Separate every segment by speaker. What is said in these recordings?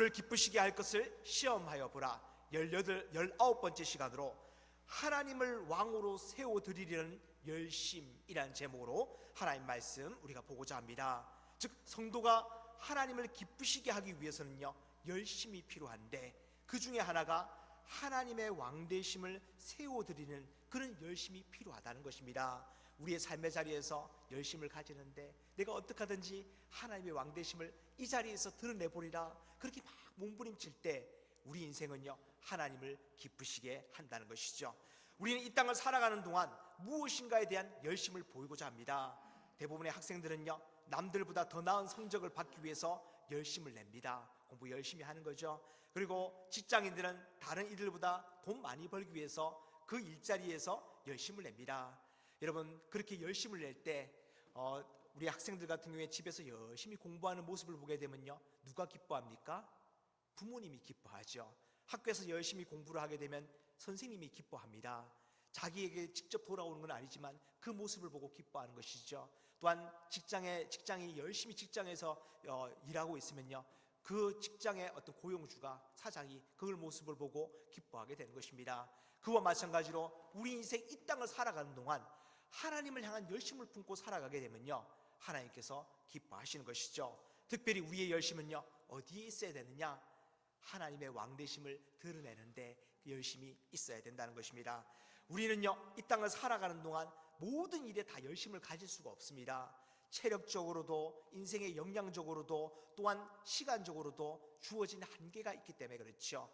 Speaker 1: 주를 기쁘시게 할 것을 시험하여 보라. 19번째 시간으로 하나님을 왕으로 세워드리려는 열심이라는 제목으로 하나님 말씀 우리가 보고자 합니다. 즉 성도가 하나님을 기쁘시게 하기 위해서는요 열심이 필요한데, 그 중에 하나가 하나님의 왕되심을 세워드리는 그런 열심이 필요하다는 것입니다. 우리의 삶의 자리에서 열심을 가지는데 내가 어떻게 하든지 하나님의 왕되심을 이 자리에서 드러내보리라, 그렇게 막 몸부림칠 때 우리 인생은요 하나님을 기쁘시게 한다는 것이죠. 우리는 이 땅을 살아가는 동안 무엇인가에 대한 열심을 보이고자 합니다. 대부분의 학생들은요 남들보다 더 나은 성적을 받기 위해서 열심을 냅니다. 공부 열심히 하는 거죠. 그리고 직장인들은 다른 이들보다 돈 많이 벌기 위해서 그 일자리에서 열심을 냅니다. 여러분, 그렇게 열심을 낼 때 우리 학생들 같은 경우에 집에서 열심히 공부하는 모습을 보게 되면요 누가 기뻐합니까? 부모님이 기뻐하죠. 학교에서 열심히 공부를 하게 되면 선생님이 기뻐합니다. 자기에게 직접 돌아오는 건 아니지만 그 모습을 보고 기뻐하는 것이죠. 또한 직장이 열심히 직장에서 일하고 있으면요 그 직장의 어떤 고용주가, 사장이 그 모습을 보고 기뻐하게 되는 것입니다. 그와 마찬가지로 우리 인생 이 땅을 살아가는 동안 하나님을 향한 열심을 품고 살아가게 되면요 하나님께서 기뻐하시는 것이죠. 특별히 우리의 열심은요 어디에 있어야 되느냐? 하나님의 왕되심을 드러내는데 열심이 있어야 된다는 것입니다. 우리는요 이 땅을 살아가는 동안 모든 일에 다 열심을 가질 수가 없습니다. 체력적으로도 인생의 역량적으로도 또한 시간적으로도 주어진 한계가 있기 때문에 그렇죠.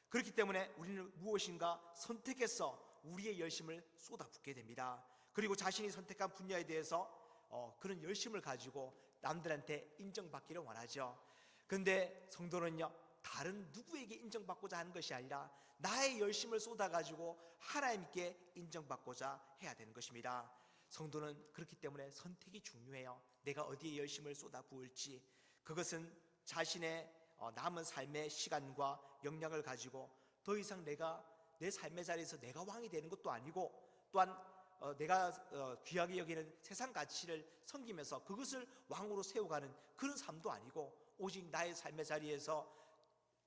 Speaker 1: 그렇기 때문에 우리는 무엇인가 선택해서 우리의 열심을 쏟아붓게 됩니다. 그리고 자신이 선택한 분야에 대해서 그런 열심을 가지고 남들한테 인정받기를 원하죠. 그런데 성도는요 다른 누구에게 인정받고자 하는 것이 아니라 나의 열심을 쏟아가지고 하나님께 인정받고자 해야 되는 것입니다. 성도는 그렇기 때문에 선택이 중요해요. 내가 어디에 열심을 쏟아부을지. 그것은 자신의 남은 삶의 시간과 역량을 가지고 더 이상 내가 내 삶의 자리에서 내가 왕이 되는 것도 아니고, 또한 내가 귀하게 여기는 세상 가치를 섬기면서 그것을 왕으로 세워가는 그런 삶도 아니고, 오직 나의 삶의 자리에서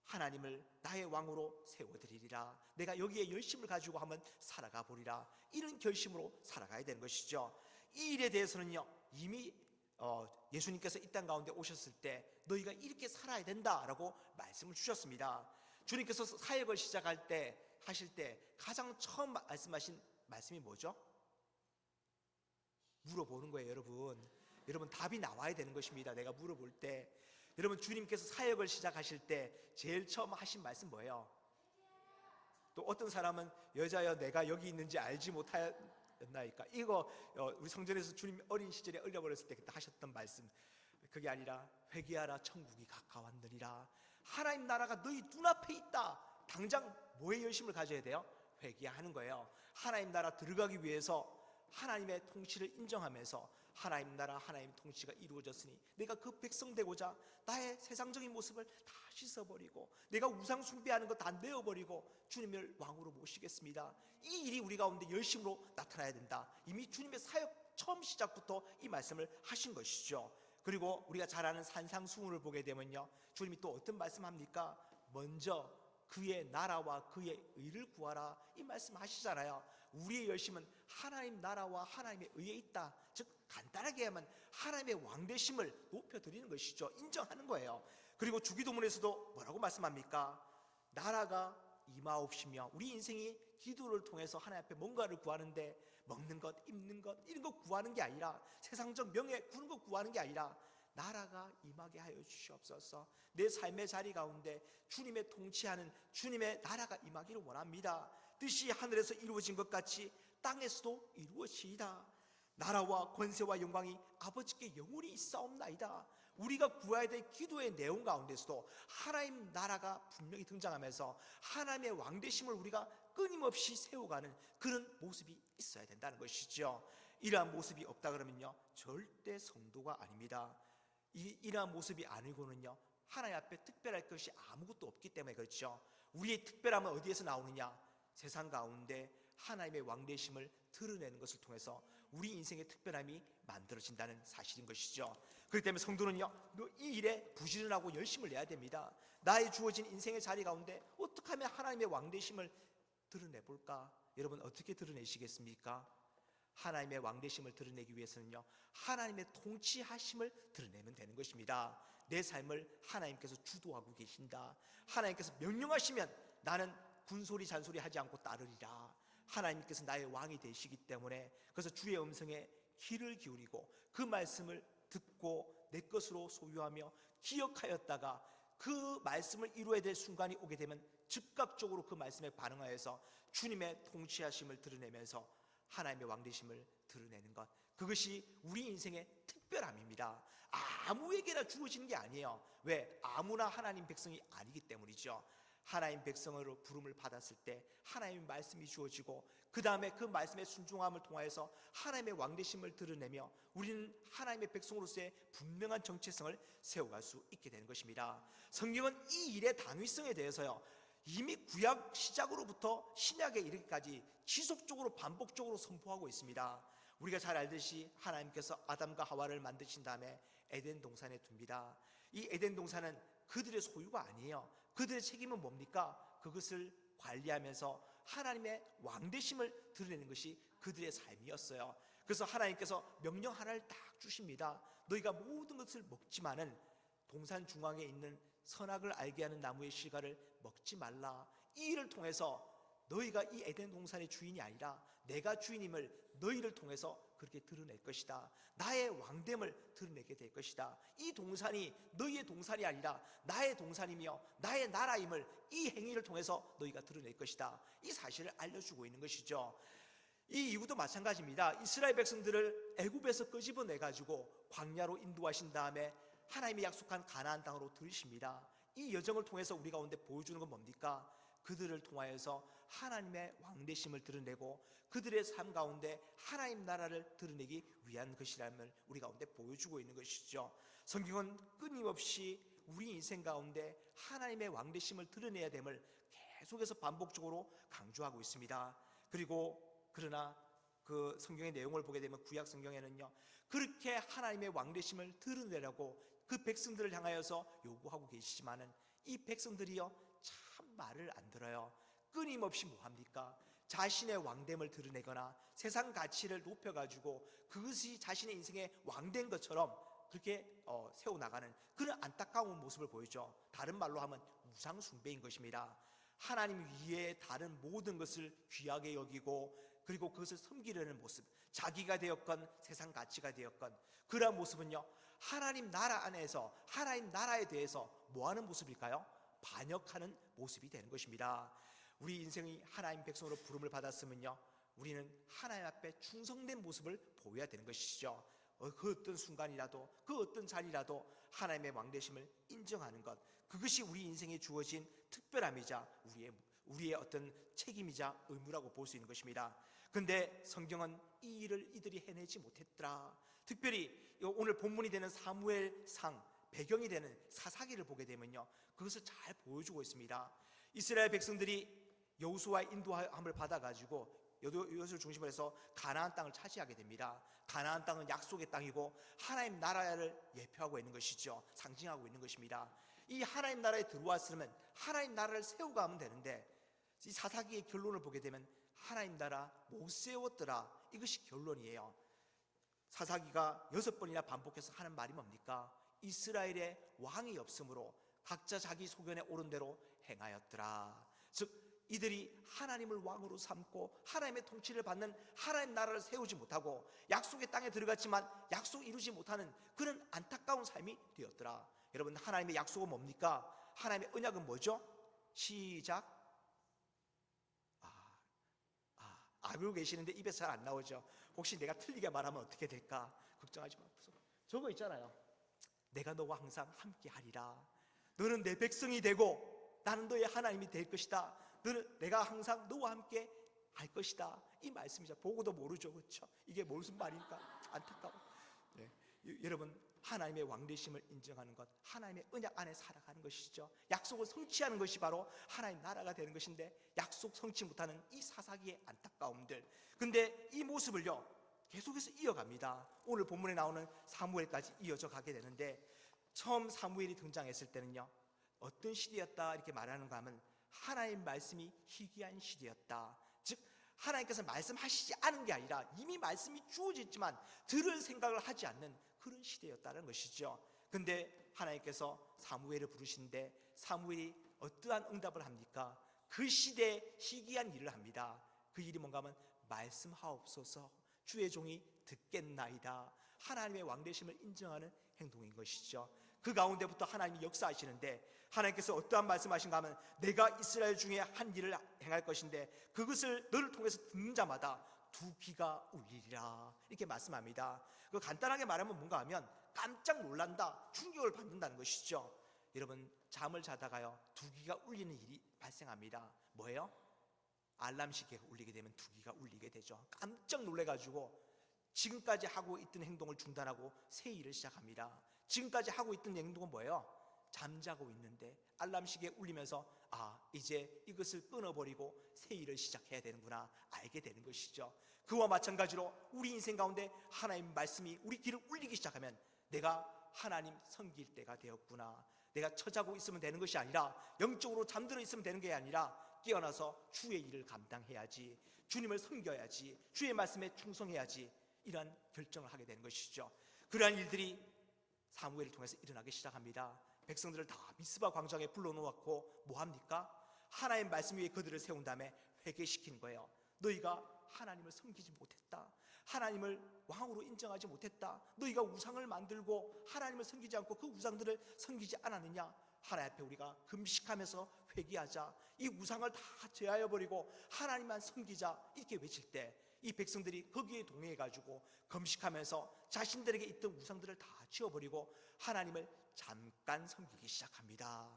Speaker 1: 하나님을 나의 왕으로 세워드리리라, 내가 여기에 열심을 가지고 한번 살아가 보리라, 이런 결심으로 살아가야 되는 것이죠. 이 일에 대해서는요 이미 예수님께서 이 땅 가운데 오셨을 때 너희가 이렇게 살아야 된다라고 말씀을 주셨습니다. 주님께서 사역을 하실 때 가장 처음 말씀하신 말씀이 뭐죠? 물어보는 거예요. 여러분 답이 나와야 되는 것입니다. 내가 물어볼 때 여러분, 주님께서 사역을 시작하실 때 제일 처음 하신 말씀 뭐예요? 또 어떤 사람은 여자여 내가 여기 있는지 알지 못하였나이까, 이거 우리 성전에서 주님 어린 시절에 어려버렸을 때 그때 하셨던 말씀, 그게 아니라 회개하라 천국이 가까웠느니라. 하나님 나라가 너희 눈앞에 있다. 당장 뭐에 열심을 가져야 돼요? 회개하는 거예요. 하나님 나라 들어가기 위해서 하나님의 통치를 인정하면서 하나님 나라 하나님 통치가 이루어졌으니 내가 그 백성 되고자 나의 세상적인 모습을 다 씻어버리고 내가 우상 숭배하는 거 다 내어버리고 주님을 왕으로 모시겠습니다. 이 일이 우리 가운데 열심으로 나타나야 된다. 이미 주님의 사역 처음 시작부터 이 말씀을 하신 것이죠. 그리고 우리가 잘 아는 산상수훈을 보게 되면요 주님이 또 어떤 말씀합니까? 먼저 그의 나라와 그의 의를 구하라, 이 말씀 하시잖아요. 우리의 열심은 하나님 나라와 하나님의 의에 있다. 즉 간단하게 하면 하나님의 왕되심을 높여드리는 것이죠. 인정하는 거예요. 그리고 주기도문에서도 뭐라고 말씀합니까? 나라가 임하옵시며, 우리 인생이 기도를 통해서 하나님 앞에 뭔가를 구하는데 먹는 것, 입는 것 이런 거 구하는 게 아니라, 세상적 명예 그런 거 구하는 게 아니라 나라가 임하게 하여 주시옵소서. 내 삶의 자리 가운데 주님의 통치하는 주님의 나라가 임하기를 원합니다. 뜻이 하늘에서 이루어진 것 같이 땅에서도 이루어지이다. 나라와 권세와 영광이 아버지께 영원히 있사옵나이다. 우리가 구해야 될 기도의 내용 가운데서도 하나님 나라가 분명히 등장하면서 하나님의 왕되심을 우리가 끊임없이 세워가는 그런 모습이 있어야 된다는 것이죠. 이러한 모습이 없다 그러면요 절대 성도가 아닙니다. 이러한 모습이 아니고는요 하나님 앞에 특별할 것이 아무것도 없기 때문에 그렇죠. 우리의 특별함은 어디에서 나오느냐? 세상 가운데 하나님의 왕되심을 드러내는 것을 통해서 우리 인생의 특별함이 만들어진다는 사실인 것이죠. 그렇기 때문에 성도는요, 이 일에 부지런하고 열심을 내야 됩니다. 나의 주어진 인생의 자리 가운데 어떻게 하면 하나님의 왕되심을 드러내볼까? 여러분 어떻게 드러내시겠습니까? 하나님의 왕되심을 드러내기 위해서는요, 하나님의 통치하심을 드러내면 되는 것입니다. 내 삶을 하나님께서 주도하고 계신다. 하나님께서 명령하시면 나는 군소리 잔소리 하지 않고 따르리라. 하나님께서 나의 왕이 되시기 때문에, 그래서 주의 음성에 귀를 기울이고 그 말씀을 듣고 내 것으로 소유하며 기억하였다가 그 말씀을 이루어야 될 순간이 오게 되면 즉각적으로 그 말씀에 반응하여서 주님의 통치하심을 드러내면서 하나님의 왕되심을 드러내는 것, 그것이 우리 인생의 특별함입니다. 아무에게나 주어지는 게 아니에요. 왜? 아무나 하나님 백성이 아니기 때문이죠. 하나님 백성으로 부름을 받았을 때 하나님의 말씀이 주어지고 그 다음에 그 말씀의 순종함을 통하여서 하나님의 왕되심을 드러내며 우리는 하나님의 백성으로서의 분명한 정체성을 세워갈 수 있게 되는 것입니다. 성경은 이 일의 당위성에 대해서요, 이미 구약 시작으로부터 신약에 이르기까지 지속적으로 반복적으로 선포하고 있습니다. 우리가 잘 알듯이 하나님께서 아담과 하와를 만드신 다음에 에덴 동산에 둡니다. 이 에덴 동산은 그들의 소유가 아니에요. 그들의 책임은 뭡니까? 그것을 관리하면서 하나님의 왕되심을 드러내는 것이 그들의 삶이었어요. 그래서 하나님께서 명령 하나를 딱 주십니다. 너희가 모든 것을 먹지만은 동산 중앙에 있는 선악을 알게 하는 나무의 실과를 먹지 말라. 이 일을 통해서 너희가 이 에덴 동산의 주인이 아니라 내가 주인임을 너희를 통해서 그렇게 드러낼 것이다. 나의 왕됨을 드러내게 될 것이다. 이 동산이 너희의 동산이 아니라 나의 동산이며 나의 나라임을 이 행위를 통해서 너희가 드러낼 것이다. 이 사실을 알려주고 있는 것이죠. 이 이후도 마찬가지입니다. 이스라엘 백성들을 애굽에서 끄집어내가지고 광야로 인도하신 다음에 하나님이 약속한 가나안 땅으로 들이십니다. 이 여정을 통해서 우리 가운데 보여주는 건 뭡니까? 그들을 통하여서 하나님의 왕되심을 드러내고 그들의 삶 가운데 하나님 나라를 드러내기 위한 것이라는 우리 가운데 보여주고 있는 것이죠. 성경은 끊임없이 우리 인생 가운데 하나님의 왕되심을 드러내야 됨을 계속해서 반복적으로 강조하고 있습니다. 그러나 그 성경의 내용을 보게 되면 구약 성경에는요, 그렇게 하나님의 왕되심을 드러내라고 그 백성들을 향하여서 요구하고 계시지만은 이 백성들이요 참 말을 안 들어요. 끊임없이 뭐합니까? 자신의 왕됨을 드러내거나 세상 가치를 높여가지고 그것이 자신의 인생의 왕된 것처럼 그렇게 세워나가는 그런 안타까운 모습을 보이죠. 다른 말로 하면 우상 숭배인 것입니다. 하나님 위에 다른 모든 것을 귀하게 여기고 그리고 그것을 섬기려는 모습, 자기가 되었건 세상 가치가 되었건 그러한 모습은요, 하나님 나라 안에서 하나님 나라에 대해서 뭐하는 모습일까요? 반역하는 모습이 되는 것입니다. 우리 인생이 하나님 백성으로 부름을 받았으면요, 우리는 하나님 앞에 충성된 모습을 보여야 되는 것이죠. 그 어떤 순간이라도 그 어떤 자리라도 하나님의 왕되심을 인정하는 것, 그것이 우리 인생에 주어진 특별함이자 우리의 어떤 책임이자 의무라고 볼 수 있는 것입니다. 그런데 성경은 이 일을 이들이 해내지 못했더라. 특별히 오늘 본문이 되는 사무엘상 배경이 되는 사사기를 보게 되면요, 그것을 잘 보여주고 있습니다. 이스라엘 백성들이 여호수아의 인도함을 받아가지고 이것을 중심으로 해서 가나안 땅을 차지하게 됩니다. 가나안 땅은 약속의 땅이고 하나님 나라를 예표하고 있는 것이죠. 상징하고 있는 것입니다. 이 하나님 나라에 들어왔으면 하나님 나라를 세우가면 되는데 이 사사기의 결론을 보게 되면 하나님 나라 못 세웠더라, 이것이 결론이에요. 사사기가 6번이나 반복해서 하는 말이 뭡니까? 이스라엘의 왕이 없으므로 각자 자기 소견에 오른 대로 행하였더라. 즉 이들이 하나님을 왕으로 삼고 하나님의 통치를 받는 하나님 나라를 세우지 못하고 약속의 땅에 들어갔지만 약속 이루지 못하는 그런 안타까운 삶이 되었더라. 여러분, 하나님의 약속은 뭡니까? 하나님의 언약은 뭐죠? 시작. 알고 계시는데 입에서 잘 안 나오죠. 혹시 내가 틀리게 말하면 어떻게 될까? 걱정하지 마. 저거 있잖아요. 내가 너와 항상 함께 하리라. 너는 내 백성이 되고 나는 너의 하나님이 될 것이다. 내가 항상 너와 함께 할 것이다. 이 말씀이죠. 보고도 모르죠, 그렇죠? 이게 무슨 말일까? 안타까워. 네. 여러분, 하나님의 왕되심을 인정하는 것, 하나님의 언약 안에 살아가는 것이죠. 약속을 성취하는 것이 바로 하나님 나라가 되는 것인데 약속 성취 못하는 이 사사기의 안타까움들. 근데 이 모습을요, 계속해서 이어갑니다. 오늘 본문에 나오는 사무엘까지 이어져 가게 되는데, 처음 사무엘이 등장했을 때는요, 어떤 시대였다 이렇게 말하는가 하면 하나님 말씀이 희귀한 시대였다. 즉 하나님께서 말씀하시지 않은 게 아니라 이미 말씀이 주어졌지만 들을 생각을 하지 않는 그런 시대였다는 것이죠. 근데 하나님께서 사무엘을 부르신데 사무엘이 어떠한 응답을 합니까? 그 시대에 희귀한 일을 합니다. 그 일이 뭔가 하면 말씀하옵소서 주의 종이 듣겠나이다. 하나님의 왕되심을 인정하는 행동인 것이죠. 그 가운데부터 하나님이 역사하시는데, 하나님께서 어떠한 말씀하신가 하면 내가 이스라엘 중에 한 일을 행할 것인데 그것을 너를 통해서 듣는 자마다 두 귀가 울리리라 이렇게 말씀합니다. 그 간단하게 말하면 뭔가 하면 깜짝 놀란다, 충격을 받는다는 것이죠. 여러분, 잠을 자다가요 두 귀가 울리는 일이 발생합니다. 뭐예요? 알람 시계가 울리게 되면 두 귀가 울리게 되죠. 깜짝 놀래가지고 지금까지 하고 있던 행동을 중단하고 새 일을 시작합니다. 지금까지 하고 있던 행동은 뭐예요? 잠자고 있는데 알람 시계 울리면서 이제 이것을 끊어버리고 새 일을 시작해야 되는구나 알게 되는 것이죠. 그와 마찬가지로 우리 인생 가운데 하나님 말씀이 우리 귀를 울리기 시작하면 내가 하나님 섬길 때가 되었구나, 내가 처자고 있으면 되는 것이 아니라, 영적으로 잠들어 있으면 되는 게 아니라 깨어나서 주의 일을 감당해야지, 주님을 섬겨야지, 주의 말씀에 충성해야지, 이러한 결정을 하게 되는 것이죠. 그러한 일들이 사무엘을 통해서 일어나기 시작합니다. 백성들을 다 미스바 광장에 불러놓고 뭐합니까? 하나님 말씀 위에 그들을 세운 다음에 회개시키는 거예요. 너희가 하나님을 섬기지 못했다, 하나님을 왕으로 인정하지 못했다, 너희가 우상을 만들고 하나님을 섬기지 않고 그 우상들을 섬기지 않았느냐, 하나님 앞에 우리가 금식하면서 회개하자, 이 우상을 다 제하여 버리고 하나님만 섬기자 이렇게 외칠 때 이 백성들이 거기에 동의해가지고 금식하면서 자신들에게 있던 우상들을 다 지워버리고 하나님을 잠깐 섬기기 시작합니다.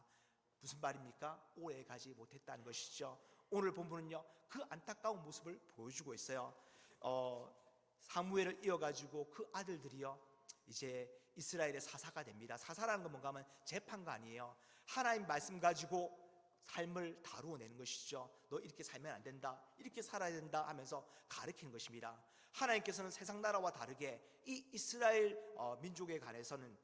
Speaker 1: 무슨 말입니까? 오래 가지 못했다는 것이죠. 오늘 본문은요 그 안타까운 모습을 보여주고 있어요. 사무엘을 이어가지고 그 아들들이요 이제 이스라엘의 사사가 됩니다. 사사라는 건 뭔가 하면 재판가 아니에요. 하나님 말씀 가지고 삶을 다루어내는 것이죠. 너 이렇게 살면 안 된다, 이렇게 살아야 된다 하면서 가르치는 것입니다. 하나님께서는 세상 나라와 다르게 이 이스라엘 민족에 관해서는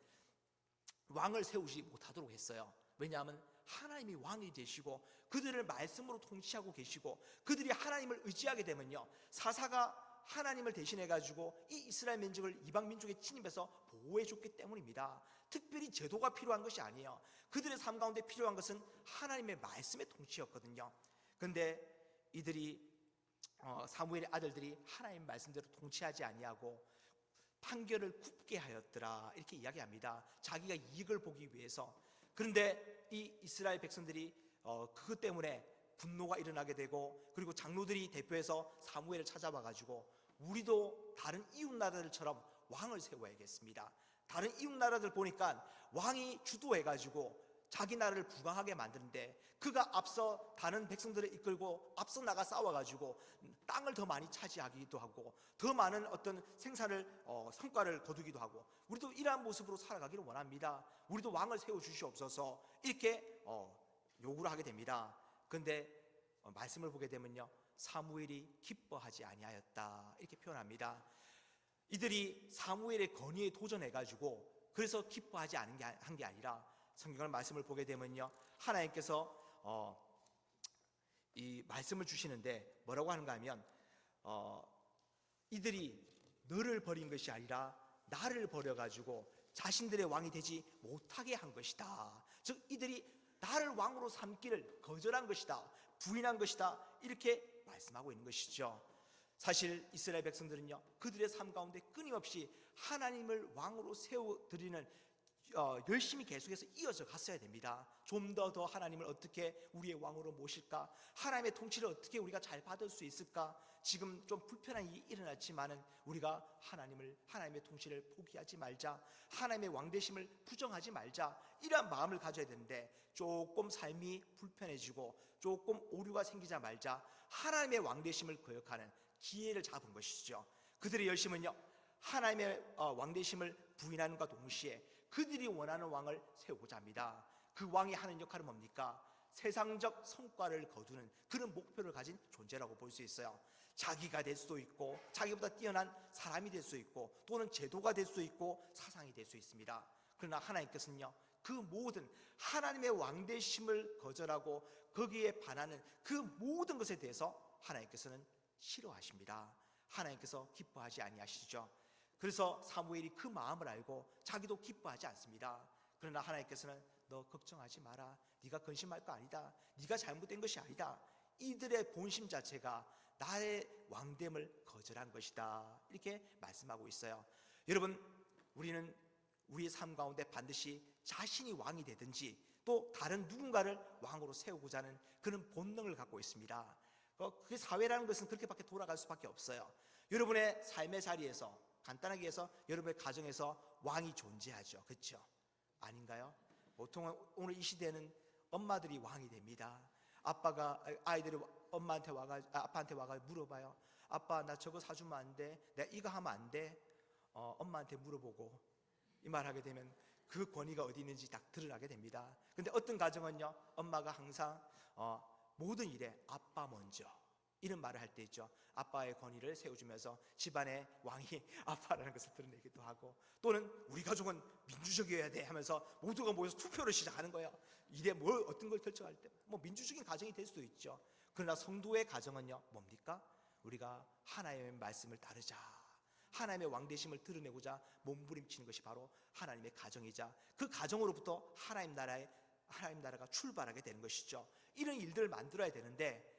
Speaker 1: 왕을 세우지 못하도록 했어요. 왜냐하면 하나님이 왕이 되시고 그들을 말씀으로 통치하고 계시고 그들이 하나님을 의지하게 되면요 사사가 하나님을 대신해가지고 이 이스라엘 민족을 이방 민족에 침입해서 보호해줬기 때문입니다. 특별히 제도가 필요한 것이 아니에요. 그들의 삶 가운데 필요한 것은 하나님의 말씀의 통치였거든요. 그런데 이들이 사무엘의 아들들이 하나님 말씀대로 통치하지 아니하고 판결을 굽게 하였더라 이렇게 이야기합니다. 자기가 이익을 보기 위해서. 그런데 이 이스라엘 백성들이 그것 때문에 분노가 일어나게 되고, 그리고 장로들이 대표해서 사무엘을 찾아와 가지고 우리도 다른 이웃 나라들처럼 왕을 세워야겠습니다. 다른 이웃 나라들 보니까 왕이 주도해 가지고 자기 나라를 부강하게 만드는데 그가 앞서 다른 백성들을 이끌고 앞서 나가 싸워가지고 땅을 더 많이 차지하기도 하고 더 많은 어떤 생산을 성과를 거두기도 하고, 우리도 이러한 모습으로 살아가기를 원합니다. 우리도 왕을 세워주시옵소서 이렇게 요구를 하게 됩니다. 그런데 말씀을 보게 되면요 사무엘이 기뻐하지 아니하였다 이렇게 표현합니다. 이들이 사무엘의 건의에 도전해가지고 그래서 기뻐하지 않은 게 아니라, 성경을 말씀을 보게 되면요 하나님께서 이 말씀을 주시는데 뭐라고 하는가 하면 이들이 너를 버린 것이 아니라 나를 버려가지고 자신들의 왕이 되지 못하게 한 것이다. 즉 이들이 나를 왕으로 삼기를 거절한 것이다, 부인한 것이다 이렇게 말씀하고 있는 것이죠. 사실 이스라엘 백성들은요 그들의 삶 가운데 끊임없이 하나님을 왕으로 세워드리는 열심히 계속해서 이어져 갔어야 됩니다. 좀 더 하나님을 어떻게 우리의 왕으로 모실까, 하나님의 통치를 어떻게 우리가 잘 받을 수 있을까. 지금 좀 불편한 일이 일어났지만은 우리가 하나님의 통치를 포기하지 말자, 하나님의 왕되심을 부정하지 말자, 이러한 마음을 가져야 되는데 조금 삶이 불편해지고 조금 오류가 생기자 말자 하나님의 왕되심을 거역하는 기회를 잡은 것이죠. 그들의 열심은요 하나님의 왕되심을 부인하는과 동시에 그들이 원하는 왕을 세우고자 합니다. 그 왕이 하는 역할은 뭡니까? 세상적 성과를 거두는 그런 목표를 가진 존재라고 볼 수 있어요. 자기가 될 수도 있고, 자기보다 뛰어난 사람이 될 수 있고, 또는 제도가 될 수 있고, 사상이 될 수 있습니다. 그러나 하나님께서는요, 그 모든 하나님의 왕되심을 거절하고 거기에 반하는 그 모든 것에 대해서 하나님께서는 싫어하십니다. 하나님께서 기뻐하지 아니하시죠. 그래서 사무엘이 그 마음을 알고 자기도 기뻐하지 않습니다. 그러나 하나님께서는 너 걱정하지 마라. 네가 근심할 거 아니다. 네가 잘못된 것이 아니다. 이들의 본심 자체가 나의 왕됨을 거절한 것이다. 이렇게 말씀하고 있어요. 여러분, 우리는 우리의 삶 가운데 반드시 자신이 왕이 되든지 또 다른 누군가를 왕으로 세우고자 하는 그런 본능을 갖고 있습니다. 그 사회라는 것은 그렇게밖에 돌아갈 수밖에 없어요. 여러분의 삶의 자리에서, 간단하게 해서 여러분의 가정에서 왕이 존재하죠. 그렇죠? 아닌가요? 보통은 오늘 이 시대는 엄마들이 왕이 됩니다. 아빠가 아이들이 아빠한테 와가 물어봐요. 아빠, 나 저거 사주면 안 돼? 내가 이거 하면 안 돼? 엄마한테 물어보고 이 말하게 되면 그 권위가 어디 있는지 딱 드러나게 됩니다. 근데 어떤 가정은요, 엄마가 항상 모든 일에 아빠 먼저 이런 말을 할 때 있죠. 아빠의 권위를 세워주면서 집안의 왕이 아빠라는 것을 드러내기도 하고, 또는 우리 가족은 민주적이어야 돼 하면서 모두가 모여서 투표를 시작하는 거예요. 일에 뭘 어떤 걸 결정할 때 뭐 민주적인 가정이 될 수도 있죠. 그러나 성도의 가정은요, 뭡니까? 우리가 하나님의 말씀을 따르자, 하나님의 왕되심을 드러내고자 몸부림치는 것이 바로 하나님의 가정이자 그 가정으로부터 하나님 나라가 출발하게 되는 것이죠. 이런 일들을 만들어야 되는데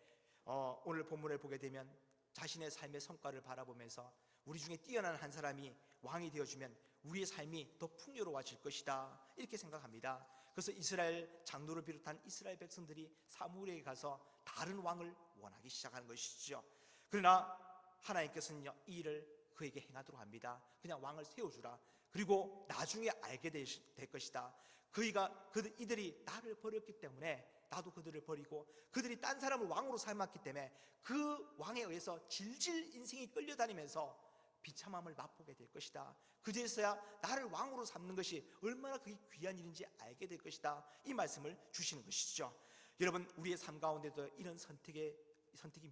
Speaker 1: 오늘 본문을 보게 되면 자신의 삶의 성과를 바라보면서 우리 중에 뛰어난 한 사람이 왕이 되어주면 우리의 삶이 더 풍요로워질 것이다, 이렇게 생각합니다. 그래서 이스라엘 장로를 비롯한 이스라엘 백성들이 사무엘에게 가서 다른 왕을 원하기 시작하는 것이죠. 그러나 하나님께서는요, 이 일을 그에게 행하도록 합니다. 그냥 왕을 세워주라. 그리고 나중에 알게 될 것이다. 이들이 나를 버렸기 때문에 나도 그들을 버리고, 그들이 딴 사람을 왕으로 삼았기 때문에 그 왕에 의해서 질질 인생이 끌려다니면서 비참함을 맛보게 될 것이다. 그제서야 나를 왕으로 삼는 것이 얼마나 그게 귀한 일인지 알게 될 것이다. 이 말씀을 주시는 것이죠. 여러분, 우리의 삶 가운데도 이런 선택이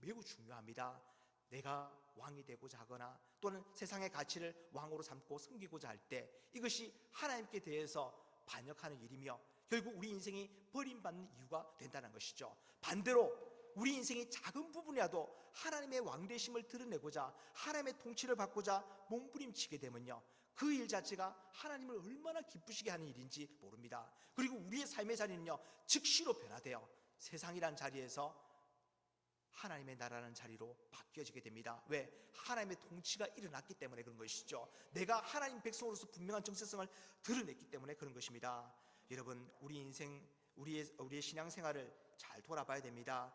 Speaker 1: 매우 중요합니다. 내가 왕이 되고자 하거나 또는 세상의 가치를 왕으로 삼고 섬기고자 할 때 이것이 하나님께 대해서 반역하는 일이며 결국 우리 인생이 버림받는 이유가 된다는 것이죠. 반대로 우리 인생이 작은 부분이라도 하나님의 왕되심을 드러내고자 하나님의 통치를 받고자 몸부림치게 되면요, 그 일 자체가 하나님을 얼마나 기쁘시게 하는 일인지 모릅니다. 그리고 우리의 삶의 자리는요, 즉시로 변화돼요. 세상이란 자리에서 하나님의 나라라는 자리로 바뀌어지게 됩니다. 왜? 하나님의 통치가 일어났기 때문에 그런 것이죠. 내가 하나님 백성으로서 분명한 정체성을 드러냈기 때문에 그런 것입니다. 여러분, 우리 인생, 우리의 신앙생활을 잘 돌아봐야 됩니다.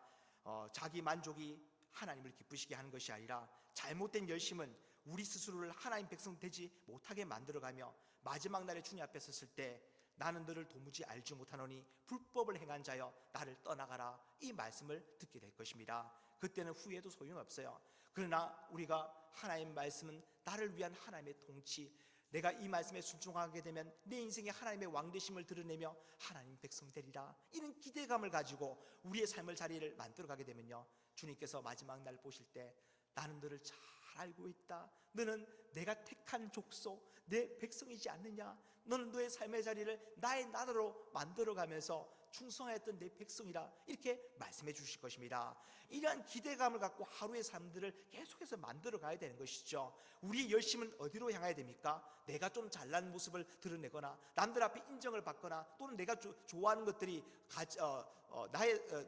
Speaker 1: 자기 만족이 하나님을 기쁘시게 하는 것이 아니라 잘못된 열심은 우리 스스로를 하나님 백성 되지 못하게 만들어가며 마지막 날에 주님 앞에 섰을 때 나는 너를 도무지 알지 못하노니 불법을 행한 자여 나를 떠나가라, 이 말씀을 듣게 될 것입니다. 그때는 후회도 소용없어요. 그러나 우리가 하나님 말씀은 나를 위한 하나님의 통치, 내가 이 말씀에 순종하게 되면 내 인생에 하나님의 왕되심을 드러내며 하나님 백성 되리라, 이런 기대감을 가지고 우리의 삶의 자리를 만들어가게 되면요, 주님께서 마지막 날 보실 때 나는 너를 잘 알고 있다. 너는 내가 택한 족속, 내 백성이지 않느냐. 너는 너의 삶의 자리를 나의 나라로 만들어가면서 충성하였던 내 백성이라, 이렇게 말씀해 주실 것입니다. 이러한 기대감을 갖고 하루의 삶들을 계속해서 만들어 가야 되는 것이죠. 우리의 열심은 어디로 향해야 됩니까? 내가 좀 잘난 모습을 드러내거나 남들 앞에 인정을 받거나 또는 내가 좋아하는 것들이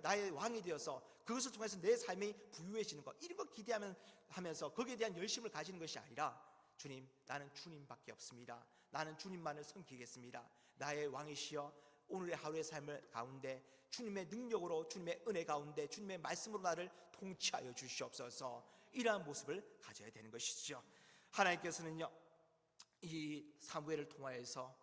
Speaker 1: 나의 왕이 되어서 그것을 통해서 내 삶이 부유해지는 것, 이런 거 기대하면서 거기에 대한 열심을 가지는 것이 아니라, 주님, 나는 주님밖에 없습니다. 나는 주님만을 섬기겠습니다. 나의 왕이시여, 오늘의 하루의 삶을 가운데 주님의 능력으로, 주님의 은혜 가운데 주님의 말씀으로 나를 통치하여 주시옵소서, 이러한 모습을 가져야 되는 것이죠. 하나님께서는요, 이 사무엘을 통하여서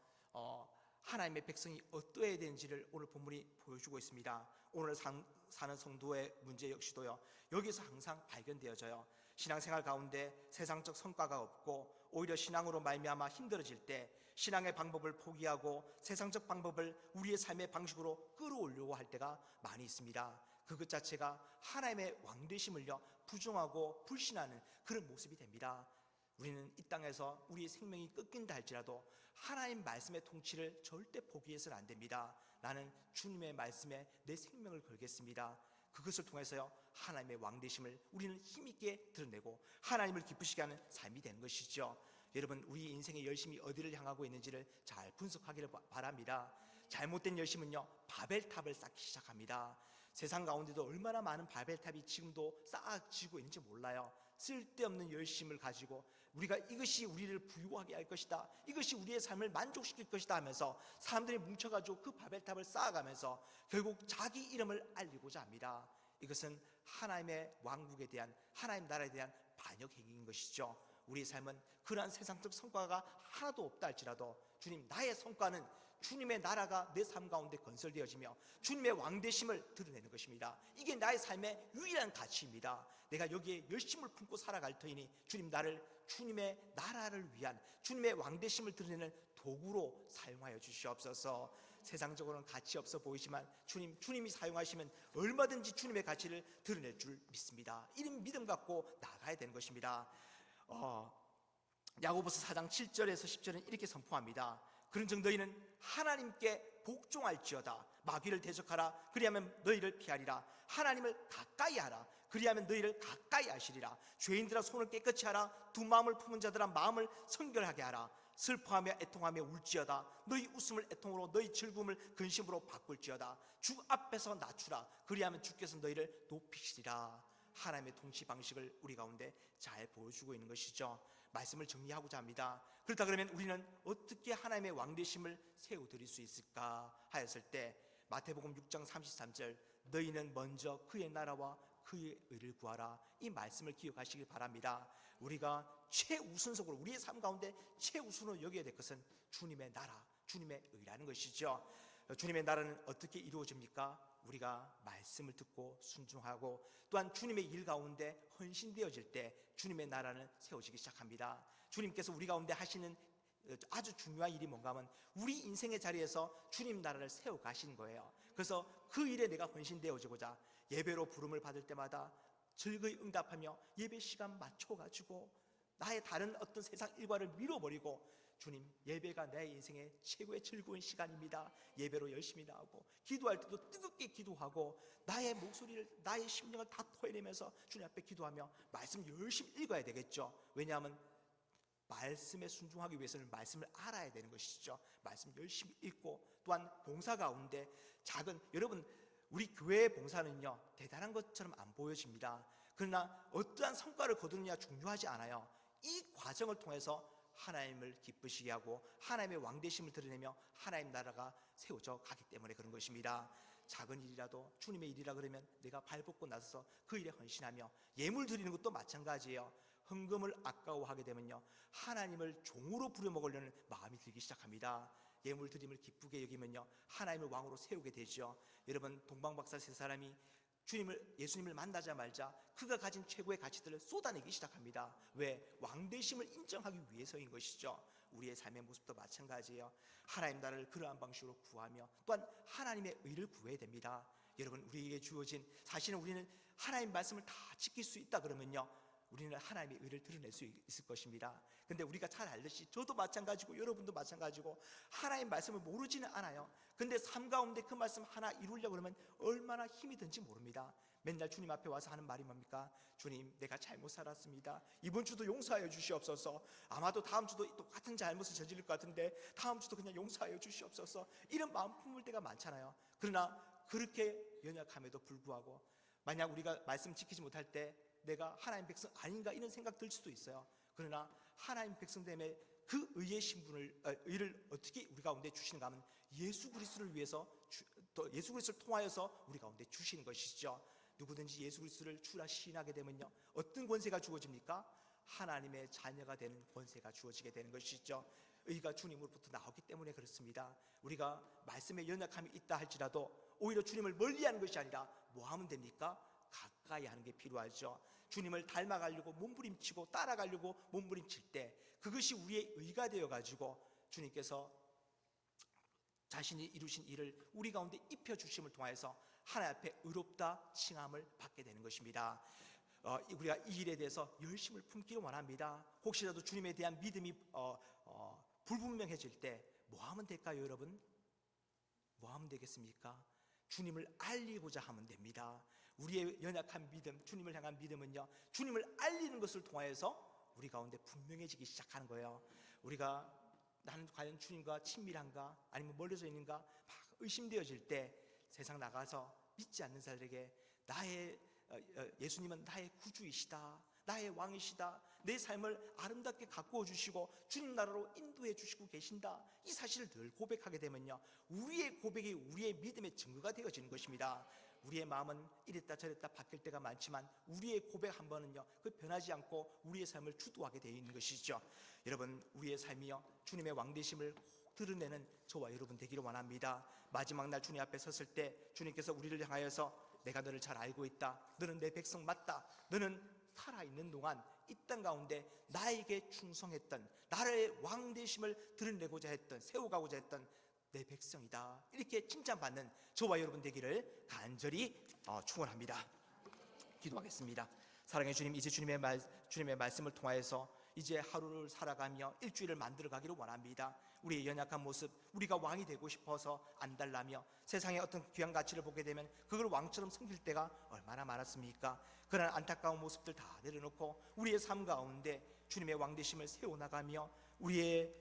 Speaker 1: 하나님의 백성이 어떠해야 되는지를 오늘 본문이 보여주고 있습니다. 오늘 사는 성도의 문제 역시도요, 여기서 항상 발견되어져요. 신앙생활 가운데 세상적 성과가 없고 오히려 신앙으로 말미암아 힘들어질 때 신앙의 방법을 포기하고 세상적 방법을 우리의 삶의 방식으로 끌어올려고 할 때가 많이 있습니다. 그것 자체가 하나님의 왕되심을요 부정하고 불신하는 그런 모습이 됩니다. 우리는 이 땅에서 우리의 생명이 끊긴다 할지라도 하나님 말씀의 통치를 절대 포기해서는 안 됩니다. 나는 주님의 말씀에 내 생명을 걸겠습니다. 그것을 통해서요 하나님의 왕되심을 우리는 힘있게 드러내고 하나님을 기쁘시게 하는 삶이 되는 것이죠. 여러분, 우리 인생의 열심이 어디를 향하고 있는지를 잘 분석하기를 바랍니다. 잘못된 열심은요 바벨탑을 쌓기 시작합니다. 세상 가운데도 얼마나 많은 바벨탑이 지금도 쌓아지고 있는지 몰라요. 쓸데없는 열심을 가지고 우리가 이것이 우리를 부유하게 할 것이다, 이것이 우리의 삶을 만족시킬 것이다 하면서 사람들이 뭉쳐가지고 그 바벨탑을 쌓아가면서 결국 자기 이름을 알리고자 합니다. 이것은 하나님의 왕국에 대한, 하나님 나라에 대한 반역 행위인 것이죠. 우리의 삶은 그러한 세상적 성과가 하나도 없다 할지라도 주님, 나의 성과는 주님의 나라가 내 삶 가운데 건설되어지며 주님의 왕되심을 드러내는 것입니다. 이게 나의 삶의 유일한 가치입니다. 내가 여기에 열심을 품고 살아갈 터이니 주님, 나를 주님의 나라를 위한 주님의 왕되심을 드러내는 도구로 사용하여 주시옵소서. 세상적으로는 가치 없어 보이지만 주님이 사용하시면 얼마든지 주님의 가치를 드러낼 줄 믿습니다. 이런 믿음 갖고 나가야 되는 것입니다. 야고보서 4장 7절에서 10절은 이렇게 선포합니다. 그런즉 너희는 하나님께 복종할지어다. 마귀를 대적하라. 그리하면 너희를 피하리라. 하나님을 가까이 하라. 그리하면 너희를 가까이 하시리라. 죄인들아 손을 깨끗이 하라. 두 마음을 품은 자들아 마음을 성결하게 하라. 슬퍼하며 애통하며 울지어다. 너희 웃음을 애통으로 너희 즐거움을 근심으로 바꿀지어다. 주 앞에서 낮추라. 그리하면 주께서 너희를 높이시리라. 하나님의 통치 방식을 우리 가운데 잘 보여주고 있는 것이죠. 말씀을 정리하고자 합니다. 그렇다 그러면 우리는 어떻게 하나님의 왕되심을 세워드릴 수 있을까 하였을 때 마태복음 6장 33절 너희는 먼저 그의 나라와 그의 의를 구하라, 이 말씀을 기억하시길 바랍니다. 우리가 최우선적으로 우리의 삶 가운데 최우선으로 여겨야 될 것은 주님의 나라, 주님의 의라는 것이죠. 주님의 나라는 어떻게 이루어집니까? 우리가 말씀을 듣고 순종하고 또한 주님의 일 가운데 헌신되어질 때 주님의 나라는 세워지기 시작합니다. 주님께서 우리 가운데 하시는 아주 중요한 일이 뭔가 하면 우리 인생의 자리에서 주님 나라를 세워 가시는 거예요. 그래서 그 일에 내가 헌신되어지고자 예배로 부름을 받을 때마다 즐거이 응답하며 예배 시간 맞춰가지고 나의 다른 어떤 세상 일과를 밀어버리고 주님, 예배가 내 인생의 최고의 즐거운 시간입니다. 예배로 열심히 나오고 기도할 때도 뜨겁게 기도하고 나의 목소리를, 나의 심령을 다 토해내면서 주님 앞에 기도하며 말씀 열심히 읽어야 되겠죠. 왜냐하면 말씀에 순종하기 위해서는 말씀을 알아야 되는 것이죠. 말씀 열심히 읽고 또한 봉사 가운데 여러분, 우리 교회의 봉사는요 대단한 것처럼 안 보여집니다. 그러나 어떠한 성과를 거두느냐 중요하지 않아요. 이 과정을 통해서 하나님을 기쁘시게 하고 하나님의 왕되심을 드러내며 하나님 나라가 세워져 가기 때문에 그런 것입니다. 작은 일이라도 주님의 일이라 그러면 내가 발벗고 나서서 그 일에 헌신하며 예물 드리는 것도 마찬가지예요. 헌금을 아까워하게 되면요 하나님을 종으로 부려먹으려는 마음이 들기 시작합니다. 예물 드림을 기쁘게 여기면요 하나님을 왕으로 세우게 되죠. 여러분, 동방박사 세 사람이 예수님을 만나자마자 그가 가진 최고의 가치들을 쏟아내기 시작합니다. 왜? 왕되심을 인정하기 위해서인 것이죠. 우리의 삶의 모습도 마찬가지예요. 하나님 나라를 그러한 방식으로 구하며 또한 하나님의 의를 구해야 됩니다. 여러분, 우리에게 주어진, 사실은 우리는 하나님 말씀을 다 지킬 수 있다 그러면요 우리는 하나님의 의를 드러낼 수 있을 것입니다. 근데 우리가 잘 알듯이 저도 마찬가지고 여러분도 마찬가지고 하나님 말씀을 모르지는 않아요. 근데 삶 가운데 그 말씀 하나 이루려고 그러면 얼마나 힘이 든지 모릅니다. 맨날 주님 앞에 와서 하는 말이 뭡니까? 주님, 내가 잘못 살았습니다. 이번 주도 용서하여 주시옵소서. 아마도 다음 주도 똑같은 잘못을 저지를 것 같은데 다음 주도 그냥 용서하여 주시옵소서. 이런 마음 품을 때가 많잖아요. 그러나 그렇게 연약함에도 불구하고 만약 우리가 말씀 지키지 못할 때 내가 하나님 백성 아닌가 이런 생각 들 수도 있어요. 그러나 하나님 백성 때문에 그 의의 의를 어떻게 우리 가운데 주시는가 하면 예수 그리스도를 위해서 또 예수 그리스도를 통하여서 우리 가운데 주시는 것이죠. 누구든지 예수 그리스도를 주라 시인하게 되면요 어떤 권세가 주어집니까? 하나님의 자녀가 되는 권세가 주어지게 되는 것이죠. 의가 주님으로부터 나오기 때문에 그렇습니다. 우리가 말씀에 연약함이 있다 할지라도 오히려 주님을 멀리하는 것이 아니라 뭐 하면 됩니까? 가까이 가까이 하는 게 필요하죠. 주님을 닮아가려고 몸부림치고 따라가려고 몸부림칠 때 그것이 우리의 의가 되어가지고 주님께서 자신이 이루신 일을 우리 가운데 입혀주심을 통하여서 하나님 앞에 의롭다 칭함을 받게 되는 것입니다. 우리가 이 일에 대해서 열심을 품기를 원합니다. 혹시라도 주님에 대한 믿음이 불분명해질 때 뭐 하면 될까요, 여러분? 뭐 하면 되겠습니까? 주님을 알리고자 하면 됩니다. 우리의 연약한 믿음, 주님을 향한 믿음은요, 주님을 알리는 것을 통하여서 우리 가운데 분명해지기 시작하는 거예요. 우리가 나는 과연 주님과 친밀한가 아니면 멀어져 있는가 막 의심되어질 때 세상 나가서 믿지 않는 자들에게 예수님은 나의 구주이시다, 나의 왕이시다, 내 삶을 아름답게 가꾸어 주시고 주님 나라로 인도해 주시고 계신다, 이 사실을 늘 고백하게 되면요, 우리의 고백이 우리의 믿음의 증거가 되어지는 것입니다. 우리의 마음은 이랬다 저랬다 바뀔 때가 많지만 우리의 고백 한 번은요, 그 변하지 않고 우리의 삶을 주도하게 되어 있는 것이죠. 여러분, 우리의 삶이요, 주님의 왕되심을 드러내는 저와 여러분 되기를 원합니다. 마지막 날 주님 앞에 섰을 때 주님께서 우리를 향하여서 내가 너를 잘 알고 있다, 너는 내 백성 맞다, 너는 살아있는 동안 이 땅 가운데 나에게 충성했던, 나의 왕되심을 드러내고자 했던, 세워가고자 했던 내 백성이다, 이렇게 칭찬받는 저와 여러분 되기를 간절히 축원합니다. 기도하겠습니다. 사랑의 주님, 이제 주님의 말씀을 통하여서 이제 하루를 살아가며 일주일을 만들어가기를 원합니다. 우리의 연약한 모습, 우리가 왕이 되고 싶어서 안달나며 세상의 어떤 귀한 가치를 보게 되면 그걸 왕처럼 섬길 때가 얼마나 많았습니까? 그런 안타까운 모습들 다 내려놓고 우리의 삶 가운데 주님의 왕되심을 세워나가며 우리의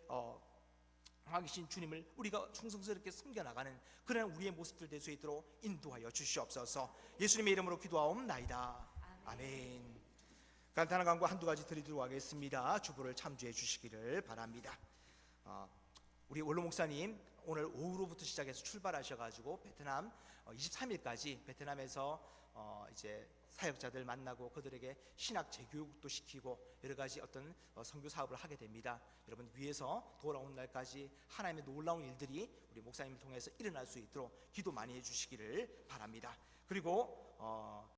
Speaker 1: 왕이신 주님을 우리가 충성스럽게 섬겨나가는 그런 우리의 모습들 될 수 있도록 인도하여 주시옵소서. 예수님의 이름으로 기도하옵나이다. 아멘. 간단한 광고 한두 가지 드리도록 하겠습니다. 주보를 참조해 주시기를 바랍니다. 우리 원로 목사님 오늘 오후로부터 시작해서 출발하셔가지고 베트남 23일까지 베트남에서 이제 사역자들 만나고 그들에게 신학 재교육도 시키고 여러 가지 어떤 선교 사업을 하게 됩니다. 여러분, 위에서 돌아온 날까지 하나님의 놀라운 일들이 우리 목사님을 통해서 일어날 수 있도록 기도 많이 해주시기를 바랍니다. 그리고